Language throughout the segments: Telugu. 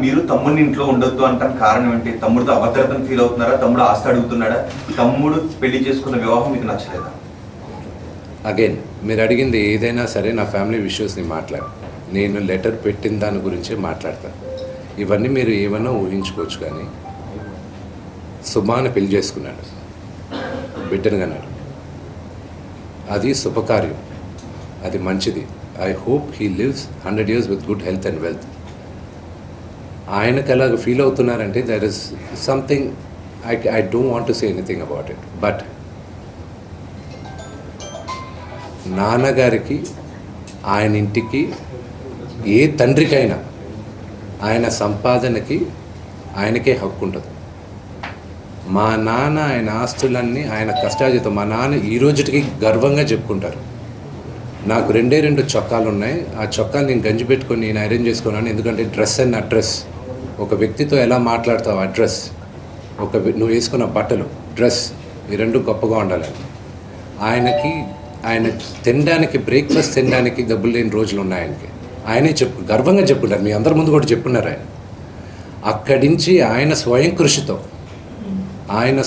మీరు తమ్ముడిని ఇంట్లో ఉండొద్దు అంటానికి కారణం ఏంటి? తమ్ముడితో అభద్రతను ఫీల్ అవుతున్నారా? తమ్ముడు ఆస్తి అడుగుతున్నాడా? తమ్ముడు పెళ్లి చేసుకున్న వివాహం మీకు నచ్చలేదా? అగైన్ మీరు అడిగింది ఏదైనా సరే నా ఫ్యామిలీ ఇష్యూస్ని మాట్లాడు. నేను లెటర్ పెట్టిన దాని గురించే మాట్లాడతాను. ఇవన్నీ మీరు ఏమన్నా ఊహించుకోవచ్చు. కానీ సుమాని పెళ్లి చేసుకున్నాడు, బిడ్డను కన్నాడు. అది శుభకార్యం, అది మంచిది. I hope he lives 100 years with good health and wealth. ఆయనకు ఎలాగ ఫీల్ అవుతున్నారంటే there is something I don't want to say anything about it. But నాన్నగారికి, ఆయన ఇంటికి, ఏ తండ్రికైనా ఆయన సంపాదనకి ఆయనకే హక్కు ఉంటుంది. మా నాన్న ఆయన ఆస్తులన్నీ ఆయన కష్టార్జితం. మా నాన్న ఈ రోజుకి గర్వంగా చెప్పుకుంటారు. నాకు 2 చొక్కాలు ఉన్నాయి. ఆ చొక్కాలు నేను గంజి పెట్టుకొని నేను ఐరన్ చేసుకున్నాను. ఎందుకంటే డ్రెస్ అండ్ అడ్రస్, ఒక వ్యక్తితో ఎలా మాట్లాడతావు అడ్రస్, నువ్వు వేసుకున్న బట్టలు, డ్రెస్, ఈ 2 గొప్పగా ఉండాలని. ఆయన తినడానికి, బ్రేక్ఫాస్ట్ తినడానికి డబ్బులు లేని రోజులు ఉన్నాయి ఆయనకి. ఆయనే గర్వంగా చెప్పుకుంటారు. మీ అందరి ముందు కూడా చెప్పున్నారు. ఆయన అక్కడి నుంచి ఆయన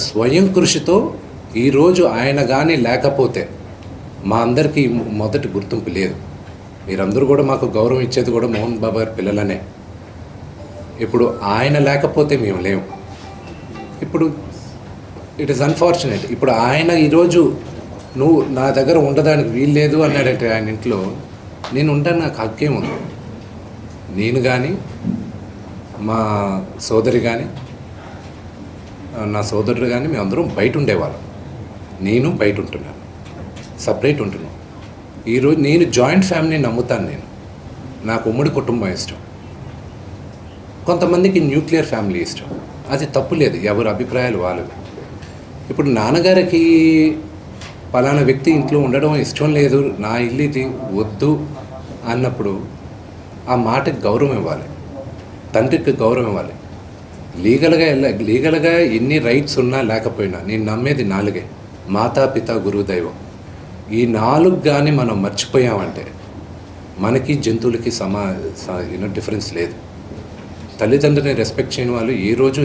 స్వయం కృషితో ఈరోజు ఆయన కానీ లేకపోతే మా అందరికీ మొదటి గుర్తింపు లేదు. మీరందరూ కూడా మాకు గౌరవం ఇచ్చేది కూడా మోహన్ బాబు గారి పిల్లలనే. ఇప్పుడు ఆయన లేకపోతే మేము లేము. ఇప్పుడు ఇట్ ఈస్ అన్ఫార్చునేట్. ఇప్పుడు ఆయన ఈరోజు నువ్వు నా దగ్గర ఉండడానికి వీల్లేదు అన్నాడంటే ఆయన ఇంట్లో, నేను ఉంటాను, నాకు హక్కేం ఉంది. నేను కానీ, మా సోదరి కానీ, నా సోదరుడు కానీ, మేమందరం బయట ఉండేవాళ్ళం. నేను బయట ఉంటున్నాను, సపరేట్ ఉంటున్నాను. ఈరోజు నేను జాయింట్ ఫ్యామిలీని నమ్ముతాను. నాకు ఉమ్మడి కుటుంబం ఇష్టం. కొంతమందికి న్యూక్లియర్ ఫ్యామిలీ ఇష్టం. అది తప్పు లేదు, ఎవరి అభిప్రాయాలు వాళ్ళవి. ఇప్పుడు నాన్నగారికి పలానా వ్యక్తి ఇంట్లో ఉండడం ఇష్టం లేదు, నా ఇల్లు ఇది వద్దు అన్నప్పుడు ఆ మాటకి గౌరవం ఇవ్వాలి, తండ్రికి గౌరవం ఇవ్వాలి. లీగల్గా ఎన్ని రైట్స్ ఉన్నా లేకపోయినా నేను నమ్మేది 4: మాతా, పిత, గురువు, దైవం. ఈ 4 కానీ మనం మర్చిపోయామంటే మనకి జంతువులకి డిఫరెన్స్ లేదు. తల్లిదండ్రులని రెస్పెక్ట్ చేయని వాళ్ళు ఏ రోజు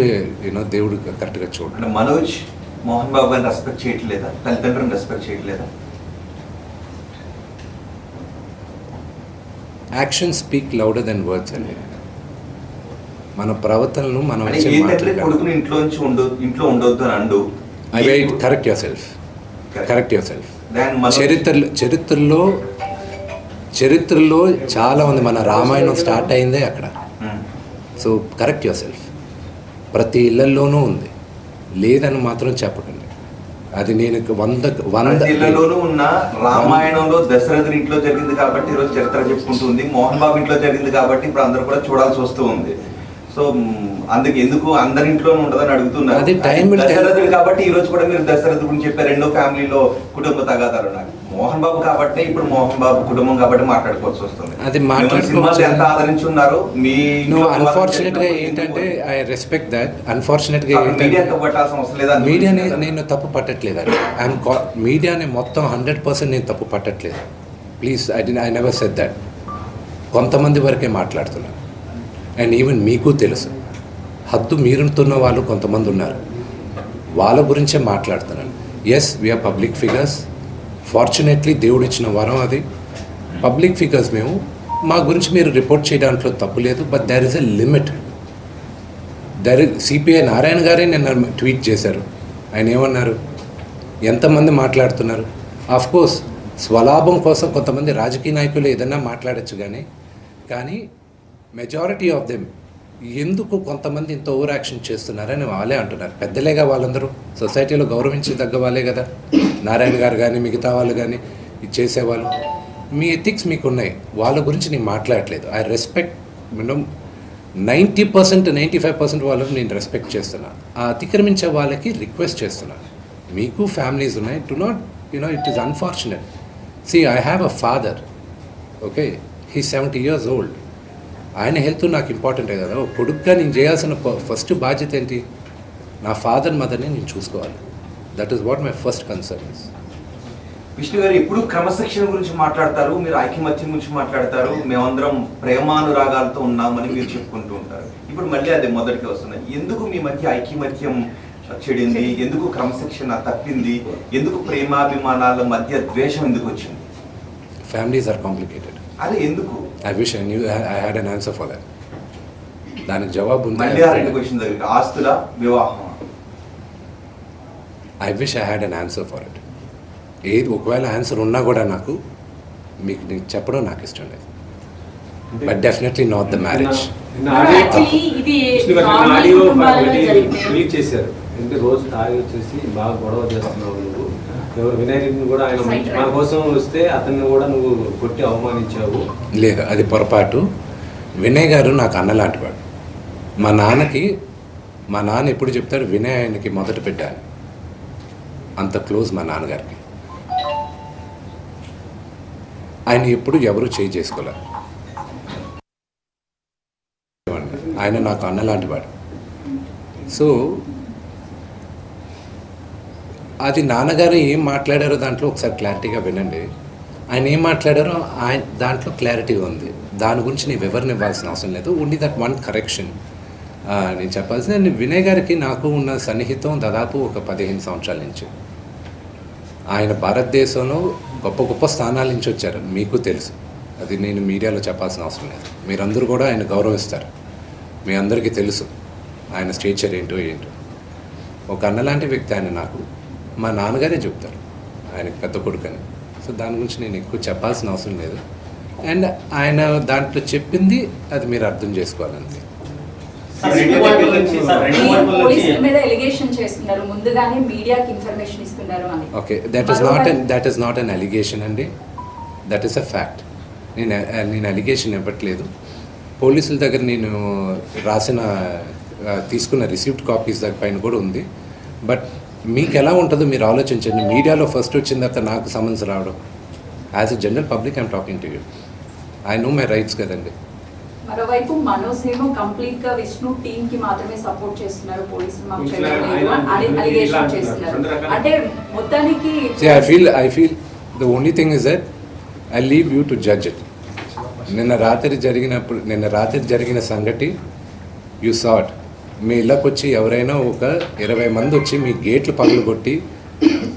దేవుడు కరెక్ట్గా చూడండి. మనోజ్ మోహన్ బాబు గారిని రెస్పెక్ట్ చేయట్లేదా? తల్లిదండ్రులను రెస్పెక్ట్ చేయట్లేదా? Action speak louder than words అండి. మన ప్రవర్తనను మనం కొడుకుని ఇంట్లో ఉండొద్దు అని అండు. Correct your self. చరిత్రలో చాలా ఉంది. మన రామాయణం స్టార్ట్ అయిందే అక్కడ. So correct your self. ప్రతి ఇళ్లలోనూ ఉంది, లేదని మాత్రం చెప్పకండి. అది నేను 100 ఇళ్లలోనూ ఉన్న రామాయణంలో దశరథుని ఇంట్లో జరిగింది కాబట్టి ఈరోజు చరిత్ర చెప్పుకుంటుంది. మోహన్ బాబు ఇంట్లో జరిగింది కాబట్టి ఇప్పుడు అందరూ కూడా చూడాల్సి వస్తూ ఉంది. సో ఎందుకు అందరి ఇంట్లోనే ఉండదని అడుగుతున్నారు. అది టైం దశరథుడు కాబట్టి ఈ రోజు కూడా మీరు దశరథుడు గురించి చెప్పారు. 2 ఫ్యామిలీలో కుటుంబ తగాదాలు ఉన్నాయి. మోహన్ బాబు కాబట్టి ఇప్పుడు మోహన్ బాబు కుటుంబం కాబట్టి మాట్లాడుకోవాల్సి వస్తుంది. అది సినిమాలు ఎంత ఆదరించున్నారు. అన్ఫార్చునేట్ గా ఏంటంటే ఐ రెస్పెక్ట్ దట్. అన్ఫార్చునేట్ గా మీడియాతో పట్టాల్సిన అవసరం లేదా? మీడియాని నేను తప్పు పట్టట్లేదండి. మీడియాని మొత్తం 100% నేను తప్పు పట్టట్లేదు. Please, I never said that. కొంతమంది వరకే మాట్లాడుతున్నాను. అండ్ ఈవెన్ మీకు తెలుసు, హద్దు మీరుతున్న వాళ్ళు కొంతమంది ఉన్నారు. వాళ్ళ గురించే మాట్లాడుతున్నాను. Yes, we are public figures. Fortunately దేవుడు ఇచ్చిన వరం అది. పబ్లిక్ ఫిగర్స్ మేము. మా గురించి మీరు రిపోర్ట్ చేయడాంట్లో తప్పు లేదు. But there is a limit. CPI Narayana గారే నిన్న ట్వీట్ చేశారు. ఆయన ఏమన్నారు? ఎంతమంది మాట్లాడుతున్నారు? ఆఫ్కోర్స్ స్వలాభం కోసం కొంతమంది రాజకీయ నాయకులు ఏదన్నా మాట్లాడచ్చు, కానీ మెజారిటీ ఆఫ్ దెమ్ ఎందుకు కొంతమంది ఇంత ఓవర్ యాక్షన్ చేస్తున్నారని వాళ్ళే అంటున్నారు. పెద్దలేగా వాళ్ళందరూ, సొసైటీలో గౌరవించదగ్గ వాళ్ళే కదా. నారాయణ గారు కానీ, మిగతా వాళ్ళు కానీ, ఇది చేసేవాళ్ళు. మీ ఎథిక్స్ మీకు ఉన్నాయి, వాళ్ళ గురించి నేను మాట్లాడట్లేదు. ఐ రెస్పెక్ట్ 90%, 95% వాళ్ళని నేను రెస్పెక్ట్ చేస్తున్నాను. ఆ అతిక్రమించే వాళ్ళకి రిక్వెస్ట్ చేస్తున్నాను, మీకు ఫ్యామిలీస్ ఉన్నాయి. Do not it is unfortunate. I have a father. Okay, he 70 years old. ఆయన హెల్త్ నాకు ఇంపార్టెంటే కదా. కొడుకుగా నేను చేయాల్సిన ఫస్ట్ బాధ్యత ఏంటి? నా ఫాదర్ మదర్ని నేను చూసుకోవాలి. That is what my first concern is. Vishnu గారు ఎప్పుడు క్రమశిక్షణ గురించి మాట్లాడతారు, మీరు ఐకమత్యం గురించి మాట్లాడతారు, మేమందరం ప్రేమానురాగాలతో ఉన్నామని మీరు చెప్పుకుంటూ ఉంటారు. ఇప్పుడు మళ్ళీ అది మొదటికి వస్తున్నాయి. ఎందుకు మీ మధ్య ఐకమత్యం చెడింది? ఎందుకు క్రమశిక్షణ తప్పింది? ఎందుకు ప్రేమాభిమానాల మధ్య ద్వేషం ఎందుకు వచ్చింది? Families are complicated. అదే ఎందుకు? I wish I knew I had an answer for that. దానికి జవాబు ఉంది. మళ్ళీ ఆ రెండు క్వశ్చన్ దగ్గర ఆస్తుల వివాహం. I wish I had an answer for it. ఏది ఒకవేళ ఆన్సర్ ఉన్నా కూడా నాకు మీకు నేను చెప్పడం నాకు ఇష్టం లేదు. But definitely not the marriage. Release చేశారు అంటే రోజు తాగి వచ్చేసి బాగా గొడవ చేస్తున్నావు నువ్వు. ఎవరు వినాయకుడిని కూడా ఆయన మన కోసం వస్తే అతన్ని కూడా నువ్వు కొట్టి అవమానించావు. లేదు, అది పొరపాటు. వినయ్ గారు నాకు అన్నలాంటివాడు. మా నాన్న ఎప్పుడు చెప్తాడు, వినయ్ ఆయనకి మొదట పెట్టాను. అంత క్లోజ్ మా నాన్నగారికి. ఆయన ఎప్పుడు ఎవరు చేయి చేసుకోలేరు. ఆయన నాకు అన్నలాంటి వాడు. సో అది నాన్నగారు ఏం మాట్లాడారో దాంట్లో ఒకసారి క్లారిటీగా వినండి. ఆయన ఏం మాట్లాడారో ఆయన దాంట్లో క్లారిటీ ఉంది. దాని గురించి నేను వివరణ ఇవ్వాల్సిన అవసరం లేదు. ఓన్లీ దట్ వన్ కరెక్షన్ నేను చెప్పాల్సింది. వినయ్ గారికి నాకు ఉన్న సన్నిహితం దాదాపు ఒక 15 సంవత్సరాల నుంచి. ఆయన భారతదేశంలో గొప్ప గొప్ప స్థానాల నుంచి వచ్చారు, మీకు తెలుసు. అది నేను మీడియాలో చెప్పాల్సిన అవసరం లేదు. మీరందరూ కూడా ఆయన గౌరవిస్తారు. మీ అందరికీ తెలుసు ఆయన స్టేచర్ ఏంటో. ఒక అన్నలాంటి వ్యక్తి ఆయన నాకు. మా నాన్నగారే చెప్తారు ఆయనకు పెద్ద కొడుకని. సో దాని గురించి నేను ఎక్కువ చెప్పాల్సిన అవసరం లేదు. అండ్ ఆయన దాంట్లో చెప్పింది అది మీరు అర్థం చేసుకోవాలండి. Okay, that is not an allegation అండి. That is a fact. నేను అలిగేషన్ ఇవ్వట్లేదు. పోలీసుల దగ్గర నేను తీసుకున్న రిసీప్ట్ కాపీస్ దగ్గర పైన కూడా ఉంది. బట్ మీకు ఎలా ఉంటుందో మీరు ఆలోచించండి. మీడియాలో ఫస్ట్ వచ్చిన తర్వాత నాకు సమన్స్ రావడం. As a general public I'm talking to you. I know my rights కదండి. మరోవైపు మనోజ్ ఏమో కంప్లీట్ గా విష్ణు టీమ్ కి మాత్రమే సపోర్ట్ చేస్తున్నారు, పోలీసులు మాకు అలిగేషన్ చేస్తున్నారు. అంటే మొత్తానికి I feel the only thing is that I leave you to judge it. నిన్న రాత్రి జరిగిన సంగతి యూ సాట్. మీ ఇళ్ళకి వచ్చి ఎవరైనా ఒక 20 మంది వచ్చి మీ గేట్లు పగలు కొట్టి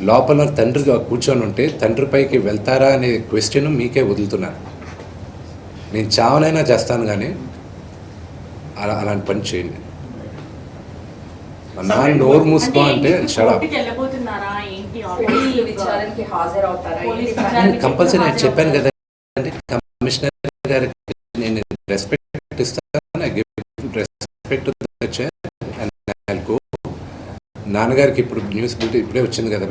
లోపల తండ్రిగా కూర్చొని ఉంటే తండ్రిపైకి వెళ్తారా అనే క్వశ్చన్ మీకే వదులుతున్నాను. నేను చావనైనా చేస్తాను, కానీ అలాంటి పని చేయండి. నా నోరు మూసుకో అంటే కంపల్సరీ నేను చెప్పాను కదండి. కమిషనర్ గారికి నేను రెస్పెక్ట్ ఇస్తాను. రెస్పెక్ట్ నాన్నగారికి ఇప్పుడు న్యూస్ బులెటిన్ ఇప్పుడే వచ్చింది కదా,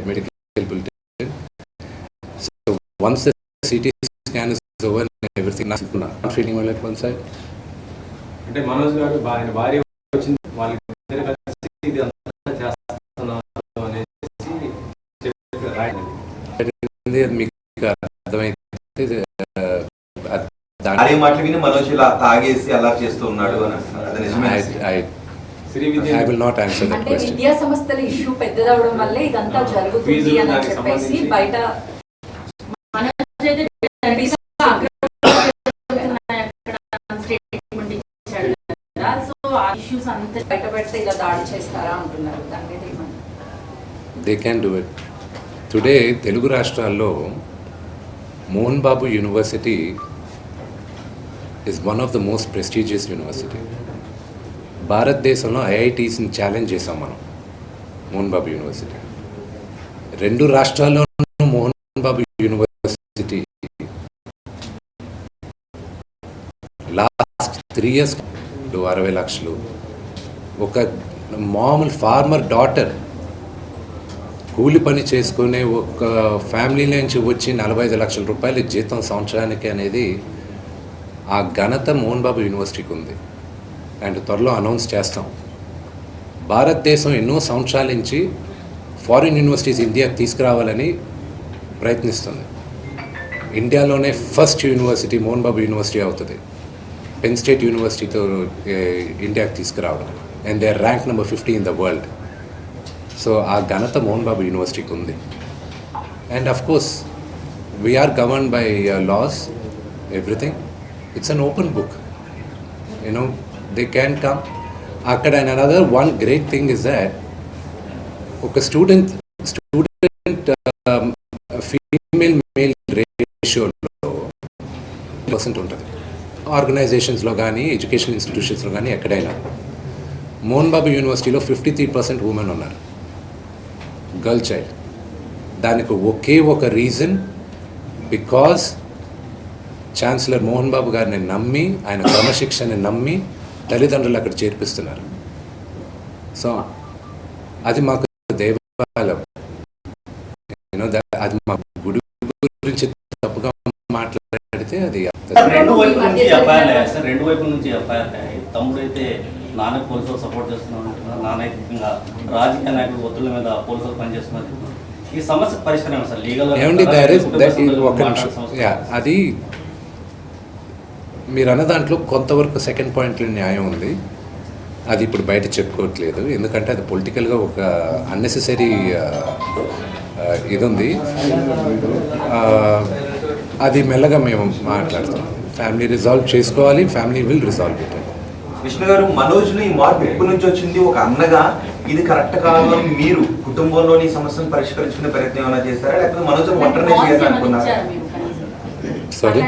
medical bulletin. So once the CT scan is over everything not feeling well at one side. అంటే మనోజ్ గారు ఆయన భార్య వచ్చింది, వాళ్ళిద్దరు కలిసి ఇది అంతా చేస్తున్నారు అనేసి మీకు అర్థమైతే మాటలు విని మనోజ్ ఇలా తాగేసి అలా చేస్తూ ఉన్నాడు అని అంటున్నారు. అది నిజమే? I will not answer that అంటే question. విద్యా సంస్థల ఇష్యూ పెద్దదవడం వల్ల ఇదంతా జరుగుతుంది అని చెప్పేసి బయట బయట పెడితే ఇలా దాడి చేస్తారా అంటున్నారు. దాని మీద ఏమన్నా? They can do it. Today Telugu రాష్ట్రాల్లో Mohan Babu university is one of the most prestigious university. భారతదేశంలో ఐఐటీస్ని ఛాలెంజ్ చేసాం మనం. మోహన్ బాబు యూనివర్సిటీ 2 రాష్ట్రాల్లోనూ Mohan Babu university last 3 years 60 లక్షలు. ఒక మామూలు ఫార్మర్ డాటర్ కూలి పని చేసుకునే ఒక ఫ్యామిలీ నుంచి వచ్చి 45 లక్షల రూపాయల జీతం సంవత్సరానికి అనేది ఆ ఘనత మోహన్ బాబు యూనివర్సిటీకి ఉంది. అండ్ త్వరలో అనౌన్స్ చేస్తాం. భారతదేశం ఎన్నో సంవత్సరాల నుంచి ఫారిన్ యూనివర్సిటీస్ ఇండియాకి తీసుకురావాలని ప్రయత్నిస్తుంది. ఇండియాలోనే first university Mohan Babu university అవుతుంది. పెన్ స్టేట్ యూనివర్సిటీతో ఇండియాకి తీసుకురావడం. And they are rank number 50 in the world. So ఆ ఘనత మోహన్ బాబు యూనివర్సిటీకి ఉంది. And of course, we are governed by laws, everything. It's an open book. You know, they can come. And another one great thing is that okay, student female male ratio % ఉంటుంది ఆర్గనైజేషన్స్లో కానీ ఎడ్యుకేషన్ ఇన్స్టిట్యూషన్స్లో కానీ ఎక్కడైనా. మోహన్ బాబు యూనివర్సిటీలో 53% ఉమెన్ ఉన్నారు, గర్ల్ చైల్డ్. దానికి ఒకే ఒక reason, because chancellor Mohan Babu గారిని నమ్మి, ఆయన క్రమశిక్షణని నమ్మి తల్లిదండ్రులు అక్కడ చేర్పిస్తున్నారు. సో అది మాకు దేవాలయం. అది మా గుడి గురించి తప్పుగా మాట్లాడితే అది రెండు వైపుల నుంచి ఎఫ్ఐఆర్ సార్, రెండు వైపుల నుంచి ఎఫ్ఐఆర్. తమ్ముడు అయితే నాన్న పోలీసులు సపోర్ట్ చేస్తున్నాడు అంటున్నారు, నాన్న ఇంకా రాజకీయ నాయకులు ఒత్తుల మీద పోలీసులు పనిచేస్తున్నారు. ఈ సమస్య పరిష్కారం సార్ లీగల్ ఏమండి? ఒక నిమిషం, అది మీరు అన్న దాంట్లో కొంతవరకు సెకండ్ పాయింట్లో న్యాయం ఉంది. అది ఇప్పుడు బయట చెప్పుకోవట్లేదు, ఎందుకంటే అది పొలిటికల్గా ఒక అన్నెసెసరీ ఇది ఉంది. అది మెల్లగా మేము మాట్లాడుతున్నాం. ఫ్యామిలీ రిజాల్వ్ చేసుకోవాలి, family will resolve it. Vishnu గారు, మనోజ్ను ఈ మార్పు ఎప్పటి నుంచి వచ్చింది? ఒక అన్నగా ఇది కరెక్ట్ కాదు అని మీరు కుటుంబంలోని సమస్యను పరిష్కరించుకునే ప్రయత్నం ఏమైనా చేశారా, లేకపోతే మనోజ్ ఒంటరినే చేయాలనుకున్నారా? సారీ,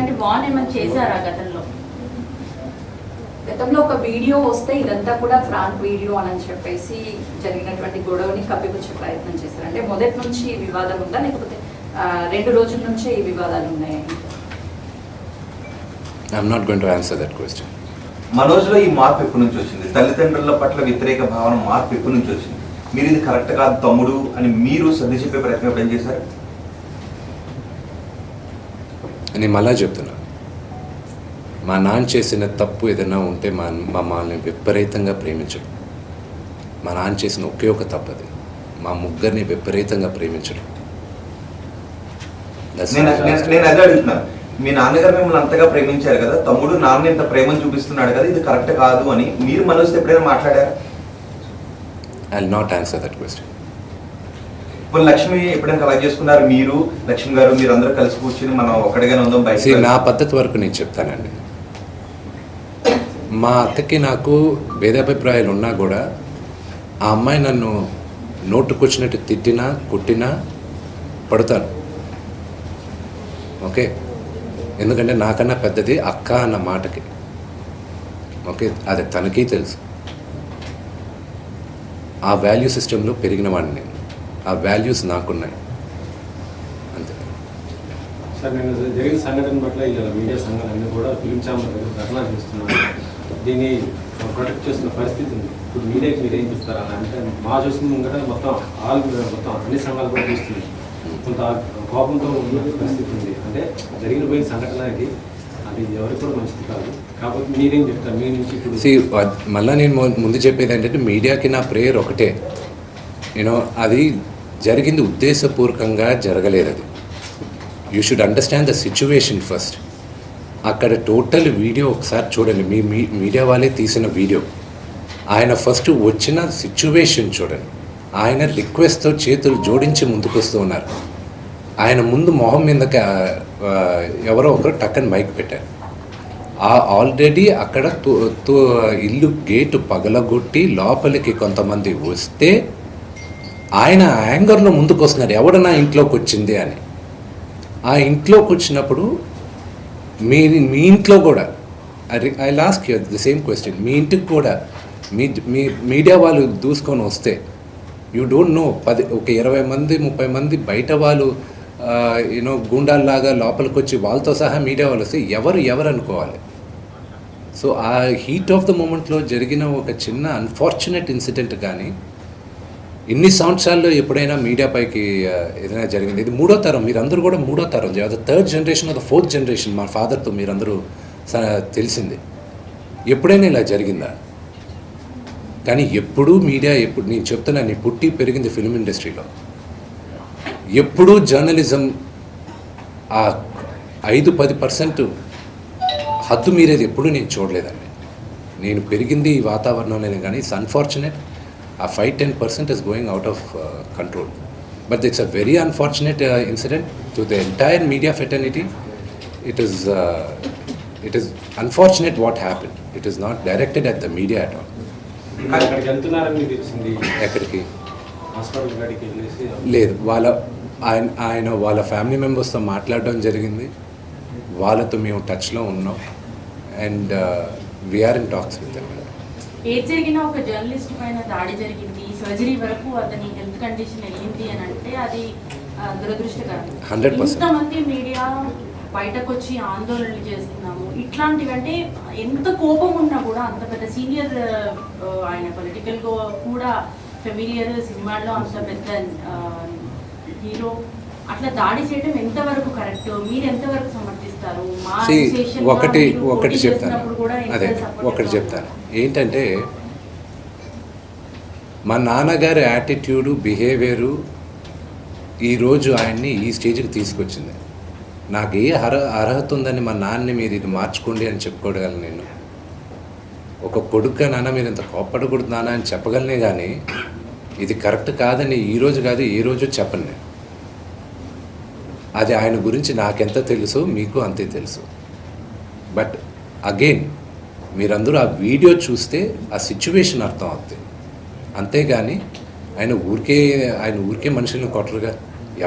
గతంలో ఒక వీడియో వస్తే ఇదంతా కూడా ఫ్రాంక్ వీడియో అని చెప్పేసి జరిగినటువంటి గొడవని కప్పిపుచ్చే ప్రయత్నం చేశారు. అంటే మొదటి నుంచి ఈ వివాదం ఉందా, లేకపోతే 2 రోజుల నుంచే ఈ వివాదాలు ఉన్నాయి? I'm not going to answer that question. మనోజ్లో ఈ మార్పు ఎప్పటి నుంచి వచ్చింది? తల్లిదండ్రుల పట్ల వ్యతిరేక భావన మార్పు ఎప్పటి నుంచి వచ్చింది? మీరు ఇది కరెక్ట్ కాదు తమ్ముడు అని మీరు సర్ది చెప్పే ప్రయత్నం ఎప్పుడేం చేశారు? నేను మళ్ళా చెప్తున్నా, మా నాన్న చేసిన తప్పు ఏదైనా ఉంటే మమ్మల్ని విపరీతంగా ప్రేమించడం. మా నాన్న చేసిన ఒకే ఒక తప్పు అది, మా ముగ్గురిని విపరీతంగా ప్రేమించడం. నేను అదే అడుగుతున్నాను, మీ నాన్నగారు మిమ్మల్ని అంతగా ప్రేమించారు కదా, తమ్ముడు నాన్న ఇంత ప్రేమను చూపిస్తున్నాడు కదా, ఇది కరెక్ట్ కాదు అని మీరు మనోజ్తో ఎప్పుడైనా మాట్లాడారా? I will not answer that question. ఇప్పుడు లక్ష్మి ఎప్పుడైనా కలెక్ట్ చేసుకున్నారు? మీరు లక్ష్మి గారు మీరు అందరూ కలిసి కూర్చుని మనం ఒక్కడిగానే ఉందాం బయట? నా పద్ధతి వరకు నేను చెప్తానండి. మా అక్కకి నాకు భేదాభిప్రాయాలు ఉన్నా కూడా ఆ అమ్మాయి నన్ను నోటుకొచ్చినట్టు తిట్టినా కొట్టినా పడతాను. ఓకే, ఎందుకంటే నాకన్నా పెద్దది అక్క అన్న మాటకి. ఓకే, అది తనకి తెలుసు. ఆ వాల్యూ సిస్టంలో పెరిగిన వాడిని నేను, ఆ వాల్యూస్ నాకున్నాయి అంతే. సార్, నేను జరిగిన సంఘటన పట్ల ఇలా మీడియా సంఘాలన్నీ కూడా ఫిలిం ఛాంబర్ ధర్నా చేస్తున్నాను. దీన్ని ప్రొటెక్ట్ చేస్తున్న పరిస్థితి ఉంది. ఇప్పుడు మీడియాకి మీరు ఏం చూస్తారా అంటే, మా చూసిన ముంగట మొత్తం అన్ని సంఘాలు కూడా చూస్తుంది. కొంత కోపంతో ఉన్న పరిస్థితి ఉంది. అంటే పోయిన సంఘటన ఇది, అది ఎవరికి కూడా మంచిది కాదు. కాబట్టి మీరేం చెప్తారు మీ నుంచి? ఇప్పుడు మళ్ళీ నేను ముందు చెప్పేది ఏంటంటే, మీడియాకి నా ప్రేయర్ ఒకటే, అది జరిగింది ఉద్దేశపూర్వకంగా జరగలేదు. అది you should understand the situation first. అక్కడ టోటల్ వీడియో ఒకసారి చూడండి, మీ మీడియా వాళ్ళే తీసిన వీడియో. ఆయన ఫస్ట్ వచ్చిన సిచ్యువేషన్ చూడండి. ఆయన రిక్వెస్ట్తో చేతులు జోడించి ముందుకు వస్తూ ఉన్నారు. ఆయన ముందు మొహం మీదకి ఎవరో ఒకరు టక్కని మైక్ పెట్టారు. ఆల్రెడీ అక్కడ ఇల్లు గేటు పగలగొట్టి లోపలికి కొంతమంది వస్తే ఆయన యాంగర్లో ముందుకు వస్తున్నారు, ఎవడ నా ఇంట్లోకి వచ్చింది అని. ఆ ఇంట్లోకి వచ్చినప్పుడు మీ ఇంట్లో కూడా ఐ లాస్ట్ యూ ది సేమ్ క్వశ్చన్, మీ ఇంటికి కూడా మీ మీడియా వాళ్ళు దూసుకొని వస్తే యూ డోంట్ నో, 20 మంది 30 మంది బయట వాళ్ళు గూండాల్లాగా లోపలికి వచ్చి వాళ్ళతో సహా మీడియా వాళ్ళు వస్తే ఎవరు అనుకోవాలి? సో ఆ హీట్ ఆఫ్ ద మూమెంట్లో జరిగిన ఒక చిన్న అన్ఫార్చునేట్ ఇన్సిడెంట్ కానీ ఇన్ని సంవత్సరాల్లో ఎప్పుడైనా మీడియా పైకి ఏదైనా జరిగింది? ఇది 3వ తరం, మీరందరూ కూడా 3వ తరం, the 3rd generation of the 4th generation. మా ఫాదర్తో మీరందరూ తెలిసింది. ఎప్పుడైనా ఇలా జరిగిందా? కానీ ఎప్పుడూ మీడియా, నేను చెప్తున్నాను, నీ పుట్టి పెరిగింది ఫిల్మ్ ఇండస్ట్రీలో. ఎప్పుడూ జర్నలిజం ఆ 5-10% హద్దు మీరేది ఎప్పుడూ నేను చూడలేదండి. నేను పెరిగింది ఈ వాతావరణంలోనే, కానీ ఇట్స్ అన్ఫార్చునేట్ ఆ 5-10% is going out of control. But it's a very unfortunate incident to the entire media fraternity. It is unfortunate what happened. It is not directed at the media at all. అక్కడికి వెళ్తున్నారని తెలిసింది, ఎక్కడికి హాస్పిటల్ కాడికి వెళ్ళేసి లేదు, ఆయన వాళ్ళ ఫ్యామిలీ మెంబర్స్తో మాట్లాడడం జరిగింది. వాళ్ళతో మేము టచ్లో ఉన్నాం and we are in talks with them. ఏది జరిగినా ఒక జర్నలిస్ట్ పైన దాడి జరిగింది, సర్జరీ వరకు అతని హెల్త్ కండిషన్ వెళ్ళింది అని అంటే అది దురదృష్టకరం. 100%. ఇంతమంది మీడియా బయటకు వచ్చి ఆందోళనలు చేస్తున్నాము, ఇట్లాంటివంటే ఎంత కోపం ఉన్నా కూడా అంత పెద్ద సీనియర్ ఆయన పొలిటికల్గా కూడా ఫెమిలియర్, సినిమాల్లో అంత పెద్ద హీరో అట్లా దాడి చేయడం ఎంతవరకు కరెక్ట్, మీరు ఎంతవరకు సమర్థిస్తారు? మా association గా ఒకటి మీరు పోటీ చెప్తాను, చేస్తున్నప్పుడు కూడా ఎంత అదే support ఒకటి గా చెప్తాను. ఏంటంటే మా నాన్నగారి యాటిట్యూడు, బిహేవియరు ఈరోజు ఆయన్ని ఈ స్టేజ్కి తీసుకొచ్చింది. నాకు ఏ అర్హత ఉందని మా నాన్నని మీరు ఇది మార్చుకోండి అని చెప్పుకోగలను నేను. ఒక కొడుకు నాన్న మీరు ఇంత కోప్పడకూడదు నాన్న అని చెప్పగలనే కానీ ఇది కరెక్ట్ కాదని ఈరోజు కాదు ఏ రోజు చెప్పను నేను. అది ఆయన గురించి నాకెంత తెలుసో మీకు అంతే తెలుసు. బట్ అగైన్ మీరందరూ ఆ వీడియో చూస్తే ఆ సిచ్యువేషన్ అర్థం అవుతుంది. అంతేగాని ఆయన ఊరికే మనుషులను కొట్టరుగా.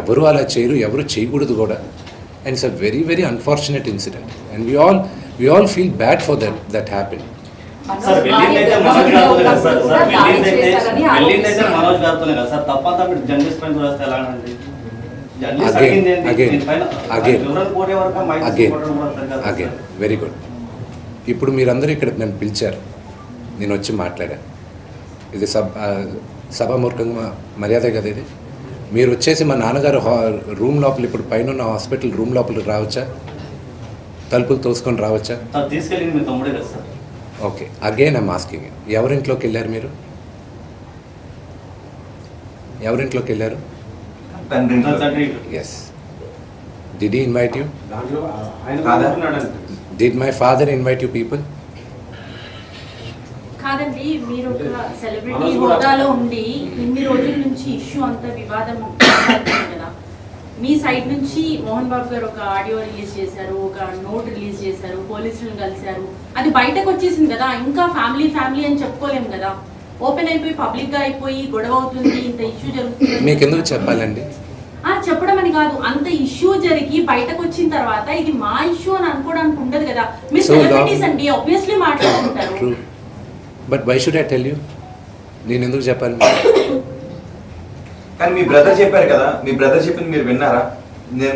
ఎవరు అలా చేయరు, ఎవరు చేయకూడదు కూడా. And it's a very very unfortunate incident and we all feel bad for that happened. Sir వెళ్ళిందైతే మనోజ్ గారితోనే కదా సార్, వెళ్ళిందైతే మనోజ్ గారితోనే కదా సార్, తప్పంతా మీరు జర్నలిస్ట్ పైన చూస్తే ఎలా అండి? జర్నలిస్ట్ అడిగింది ఏంటి? దీనిపైన వివరణ కోరే వరకు మైక్ తీసుకోవడం కూడా సరిగ్గా కాదు అగైన్ సార్. Very good. ఇప్పుడు మీరందరూ ఇక్కడ నన్ను పిలిచారు, నేను వచ్చి మాట్లాడాను. ఇది సభామూర్ఖంగా మర్యాద కదా ఇది. మీరు వచ్చేసి మా నాన్నగారు రూమ్ లోపల, ఇప్పుడు పైన ఉన్న హాస్పిటల్ రూమ్ లోపలికి రావచ్చా? తలుపులు తోసుకొని రావచ్చా? సార్ తీసుకెళ్ళింది మీ తమ్ముడే కదా sir. Okay, again I'm asking, ఎవరింట్లోకి వెళ్ళారు మీరు? ఎవరింట్లోకి వెళ్ళారు? తండ్రి సార్ తండ్రి yes. Did he invite you? దాంట్లో ఆయన కాదా? ఉంటున్నాడు. Did my father invite you people? కాదండి, మీరు ఒక సెలబ్రిటీ హోదాలో ఉండి ఇన్ని రోజుల నుంచి ఇష్యూ అంతా వివాదం అవుతుంది కదా. మీ సైడ్ నుంచి మోహన్ బాబు గారు ఒక ఆడియో రిలీజ్ చేశారు, ఒక నోట్ రిలీజ్ చేశారు, పోలీసులను కలిశారు, అది బయటకు వచ్చేసింది కదా. ఇంకా ఫ్యామిలీ అని చెప్పుకోలేము కదా. ఓపెన్ అయిపోయి పబ్లిక్ గా అయిపోయి గొడవ అవుతుంది, ఇంత ఇష్యూ జరుగుతుంది. మీకు ఎందుకు చెప్పాలండి? చెప్పడం అని కాదు, అంత ఇష్యూ జరిగి బయటకు వచ్చిన తర్వాత ఇది మా ఇష్యూ అని అనుకోవడానికి ఉండదు కదా. మీరు సెలబ్రిటీస్ అండి, ఆబ్వియస్లీ మాట్లాడుకుంటారు. True, but why should I tell you? నేను ఎందుకు చెప్పాలి? కానీ మీ బ్రదర్ చెప్పారు కదా, మీ బ్రదర్ చెప్పింది మీరు విన్నారా?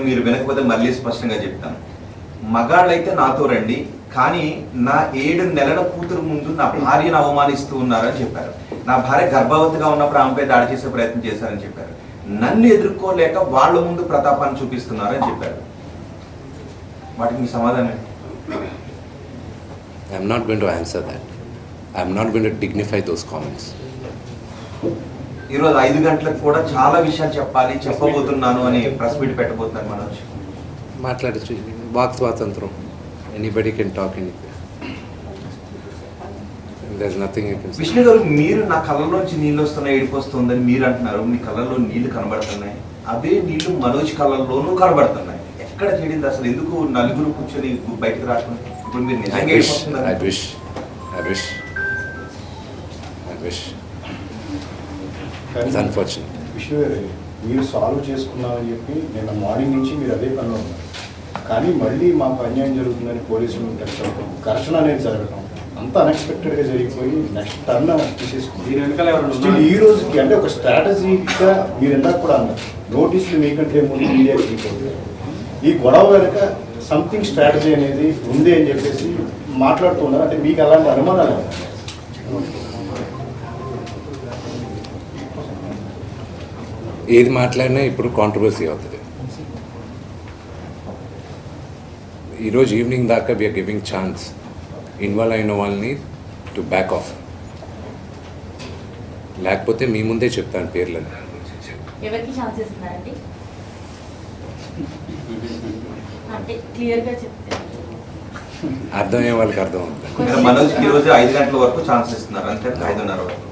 మీరు వినకపోతే మళ్ళీ స్పష్టంగా చెప్తాను. మగాళ్ళైతే నాతో రండి, కానీ నా 7 నెలల కూతురు ముందు నా భార్యను అవమానిస్తూ ఉన్నారని చెప్పారు. నా భార్య గర్భవతిగా ఉన్నప్పుడు ఆమెపై దాడి చేసే ప్రయత్నం చేశారని చెప్పారు. నన్ను ఎదుర్కోలేక వాళ్ళ ముందు ప్రతాపాన్ని చూపిస్తున్నారని చెప్పారు. వాటికి మీ సమాధానం? I'm not going to answer that. I'm not going to dignify those comments. ఈరోజు 5 గంటలకు కూడా చాలా విషయాలు చెప్పబోతున్నాను అని ప్రెస్ మీట్ పెట్టబోతున్నారు మనోజ్. మాట్లాడచ్చు, వాక్ స్వాతంత్రం. Anybody can talk anything. There is nothing you can say. Vishnu garu, మీరు నా కళ్ళలోంచి నీళ్ళు వస్తున్నాయి, ఏడుపు వస్తుందని మీరు అంటున్నారు. మీ కళ్ళల్లో నీళ్లు కనబడుతున్నాయి, అదే నీళ్లు మనోజ్ కళ్ళల్లోనూ కనబడుతున్నాయి. ఎక్కడ చెడింది అసలు? ఎందుకు నలుగురు కూర్చొని బయటకు రాకుండా? ఇప్పుడు మీరు నిజంగా ఏడిపోతున్నారు. I wish. It's unfortunate. Vishnu garu, మీరు సాల్వ్ చేసుకున్నామని చెప్పి నిన్న మార్నింగ్ నుంచి మీరు అదే పనిలో ఉన్నారు. కానీ మళ్ళీ మాకు అన్యాయం జరుగుతుందని పోలీసులు తెచ్చడం, ఘర్షణ అనేది జరగడం అంత అన్ఎక్స్పెక్టెడ్గా జరిగిపోయి నెక్స్ట్ టర్న్ తీసేసుకుంది. దీని వెనకాల ఎవరైనా Still ఈ రోజుకి అంటే ఒక స్ట్రాటజీగా మీరు ఇందాక కూడా అన్నారు, నోటీసులు మీకంటే ముందు మీడియాకి వెళ్ళిపోతుంది. ఈ గొడవ వెనుక సంథింగ్ స్ట్రాటజీ అనేది ఉంది అని చెప్పేసి మాట్లాడుతున్నారు. అంటే మీకు అలాంటి అనుమానాలు ఉన్నాయి? ఏది మాట్లాడినా ఇప్పుడు కాంట్రవర్సీ అవుతుంది. ఈరోజు ఈవినింగ్ దాకా వీఆర్ గివింగ్ ఛాన్స్ ఇన్వాల్వ్ అయిన వాళ్ళని టు బ్యాక్ ఆఫ్. లేకపోతే మీ ముందే చెప్తాను పేర్లని. ఎవరికి ఛాన్స్ ఇస్తున్నారండి అంటే క్లియర్గా చెప్తే అర్థమయ్యే వాళ్ళకి అర్థం అవుతుంది. మనోజ్ ఈ రోజు 5 గంటల వరకు ఛాన్స్ ఇస్తున్నారు, అంతే 5:30 వరకు.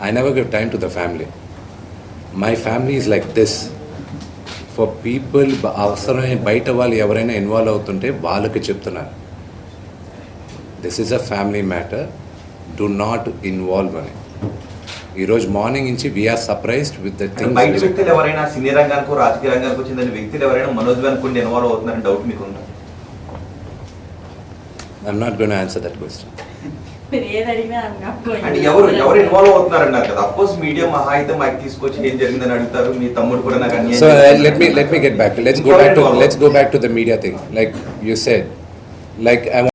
I never give time to the family. My family is like this. For people అవసరమైన బయట వాళ్ళు ఎవరైనా ఇన్వాల్వ్ అవుతుంటే వాళ్ళకి చెప్తున్నారు, this is a family matter, do not involve అని. ఈరోజు మార్నింగ్ నుంచి వీఆర్ సర్ప్రైజ్డ్ విత్ ద అంటే బయట థింగ్స్. వ్యక్తులు ఎవరైనా సినీ రంగానికి రాజకీయ రంగానికి చెందిన వ్యక్తులు ఎవరైనా మనోజ్ అనుకుంటే ఇన్వాల్వ్ అవుతున్నారని డౌట్ మీకు ఉందా? I'm not going to answer that question. మీరు ఏది అడిగినా I'm not going అంటే to ఎవరు answer. ఇన్వాల్వ్ అవుతున్నారన్నారు కదా, అఫ్ కోర్స్ మీడియా మహా అయితే మైక్ తీసుకొచ్చి ఏం జరిగిందని అడుగుతారు, మీ తమ్ముడు కూడా నాకు అన్యాయం So చేశాడు. let me get back. Let's go back to the media thing. Like you said, like I